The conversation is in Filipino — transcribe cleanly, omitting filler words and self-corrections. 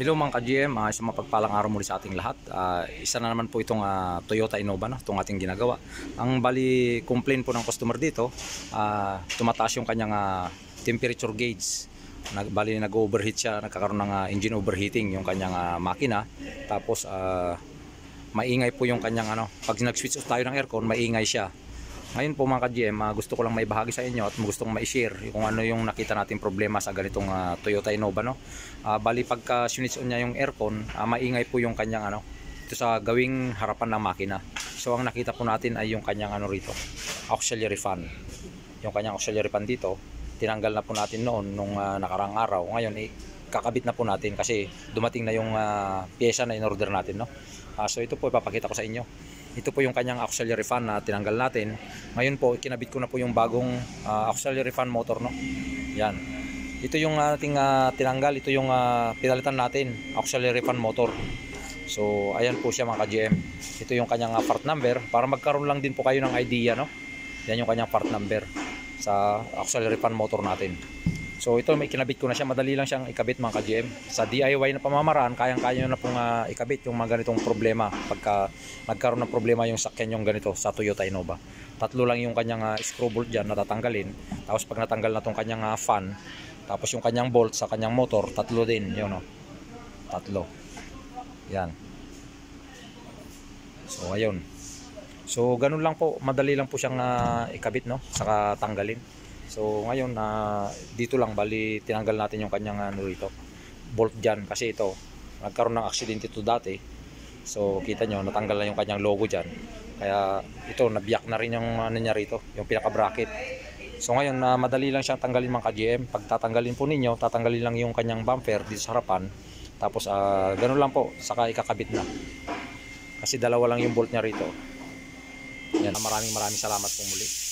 Hello mga ka-GM, isang mapagpalang araw muli sa ating lahat. Isa na naman po itong Toyota Innova, no? Itong ating ginagawa. Ang bali complaint po ng customer dito, tumataas yung kanyang temperature gauge. Bali nag-overheat siya, nagkakaroon ng engine overheating yung kanyang makina. Tapos maingay po yung kanyang pag nag-switch off tayo ng aircon, maingay siya. Ngayon po mga ka-GM, gusto ko lang maibahagi sa inyo at gustong ma-share kung ano yung nakita nating problema sa ganitong Toyota Innova, no? Bali pagka switch on niya yung aircon, maingay po yung kanyang ito sa gawing harapan ng makina. So ang nakita po natin ay yung kanyang rito, auxiliary fan. Yung kanyang auxiliary fan dito, tinanggal na po natin noon nung nakarang araw. Ngayon kakabit na po natin kasi dumating na yung pyesa na in-order natin, no? So ito po ipapakita ko sa inyo. Ito po yung kanyang auxiliary fan na tinanggal natin. Ngayon po kinabit ko na po yung bagong auxiliary fan motor, no? Yan. Ito yung ating tinanggal, ito yung pinalitan natin, auxiliary fan motor. So ayan po siya mga ka-GM. Ito yung kanyang part number para magkaroon lang din po kayo ng idea, no? Yan yung kanyang part number sa auxiliary fan motor natin. So ito may kinabit ko na siya, madali lang siyang ikabit mga ka-GM. Sa DIY na pamamaraan, kayang-kaya na pong ikabit yung mga ganitong problema pagka nagkaroon ng problema yung sakyan yung ganito sa Toyota Innova. Tatlo lang yung kanyang screw bolt dyan na tatanggalin. Tapos pag natanggal na tong kanyang fan, tapos yung kanyang bolt sa kanyang motor, tatlo din, yun o. Tatlo. Yan. So ayun. So ganun lang po, madali lang po siyang ikabit, no? Saka tanggalin. So ngayon dito lang bali tinanggal natin yung kanyang rito, bolt dyan kasi ito nagkaroon ng aksidente ito dati. So kita nyo natanggal na yung kanyang logo dyan, kaya ito nabiyak na rin yung niya rito, yung pinaka bracket. So ngayon madali lang siyang tanggalin mga ka-GM. Pag tatanggalin po ninyo, tatanggalin lang yung kanyang bumper dito sa harapan. Tapos ganun lang po, saka ikakabit na kasi dalawa lang yung bolt niya rito. Yan, maraming salamat po muli.